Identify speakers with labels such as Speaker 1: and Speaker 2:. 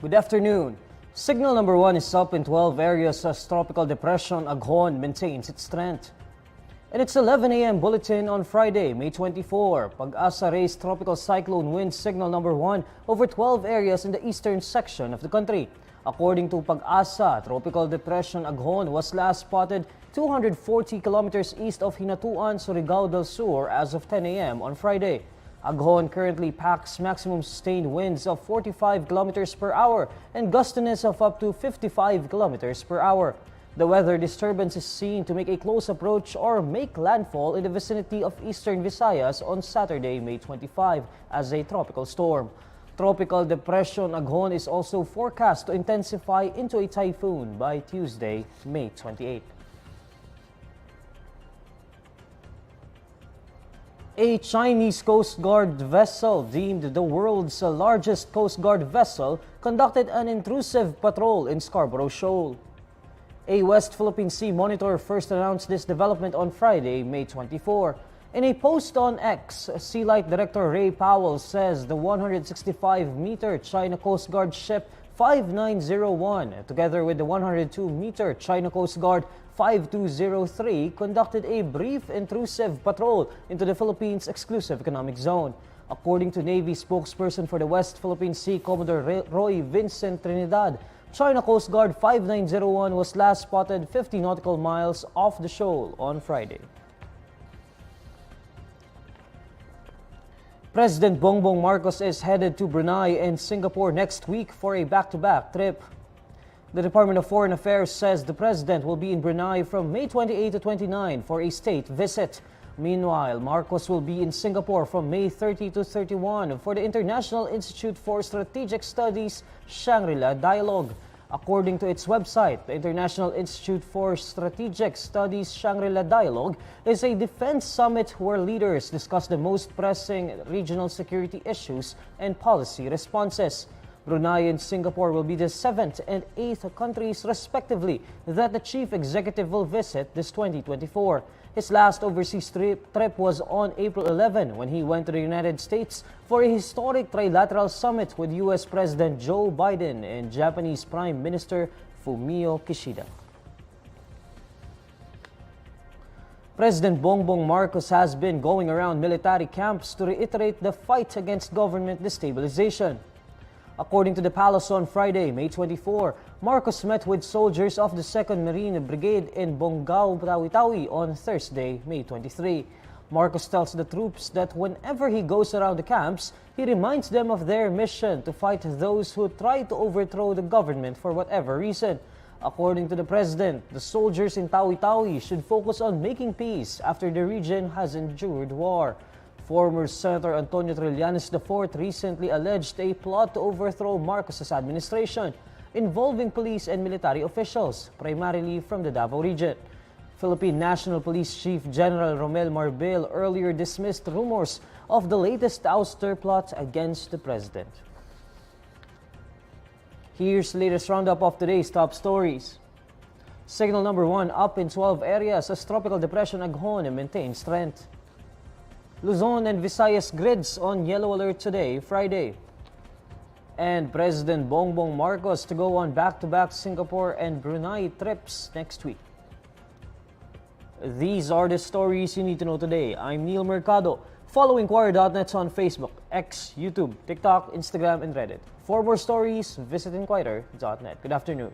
Speaker 1: Good afternoon. Signal number 1 is up in 12 areas as Tropical Depression Aghon maintains its strength. And it's 11 a.m. bulletin on Friday, May 24. Pag-asa raised tropical cyclone wind signal number 1 over 12 areas in the eastern section of the country. According to Pag-asa, Tropical Depression Aghon was last spotted 240 kilometers east of Hinatuan, Surigao del Sur as of 10 a.m. on Friday. Aghon currently packs maximum sustained winds of 45 kilometers per hour and gustiness of up to 55 kilometers per hour. The weather disturbance is seen to make a close approach or make landfall in the vicinity of eastern Visayas on Saturday, May 25 as a tropical storm. Tropical Depression Aghon is also forecast to intensify into a typhoon by Tuesday, May 28. A Chinese Coast Guard vessel deemed the world's largest Coast Guard vessel conducted an intrusive patrol in Scarborough Shoal. A West Philippine Sea monitor first announced this development on Friday, May 24. In a post on X, Sea Light Director Ray Powell says the 165-meter China Coast Guard ship 5901, together with the 102-meter China Coast Guard 5203, conducted a brief intrusive patrol into the Philippines' exclusive economic zone. According to Navy spokesperson for the West Philippine Sea, Commodore Roy Vincent Trinidad, China Coast Guard 5901 was last spotted 50 nautical miles off the shoal on Friday. President Bongbong Marcos is headed to Brunei and Singapore next week for a back-to-back trip. The Department of Foreign Affairs says the president will be in Brunei from May 28 to 29 for a state visit. Meanwhile, Marcos will be in Singapore from May 30 to 31 for the International Institute for Strategic Studies Shangri-La Dialogue. According to its website, the International Institute for Strategic Studies Shangri-La Dialogue is a defense summit where leaders discuss the most pressing regional security issues and policy responses. Brunei and Singapore will be the 7th and 8th countries respectively that the chief executive will visit this 2024. His last overseas trip was on April 11 when he went to the United States for a historic trilateral summit with U.S. President Joe Biden and Japanese Prime Minister Fumio Kishida. President Bongbong Marcos has been going around military camps to reiterate the fight against government destabilization. According to the palace on Friday, May 24, Marcos met with soldiers of the 2nd Marine Brigade in Bongao, Tawi-Tawi on Thursday, May 23. Marcos tells the troops that whenever he goes around the camps, he reminds them of their mission to fight those who try to overthrow the government for whatever reason. According to the president, the soldiers in Tawi-Tawi should focus on making peace after the region has endured war. Former Senator Antonio Trillanes IV recently alleged a plot to overthrow Marcos's administration involving police and military officials, primarily from the Davao region. Philippine National Police Chief General Romel Marbel earlier dismissed rumors of the latest ouster plot against the president. Here's the latest roundup of today's top stories. Signal number 1 up in 12 areas as Tropical Depression Aghon maintains strength. Luzon and Visayas grids on yellow alert today, Friday. And President Bongbong Marcos to go on back-to-back Singapore and Brunei trips next week. These are the stories you need to know today. I'm Neil Mercado. Follow INQUIRER.net on Facebook, X, YouTube, TikTok, Instagram, and Reddit. For more stories, visit INQUIRER.net. Good afternoon.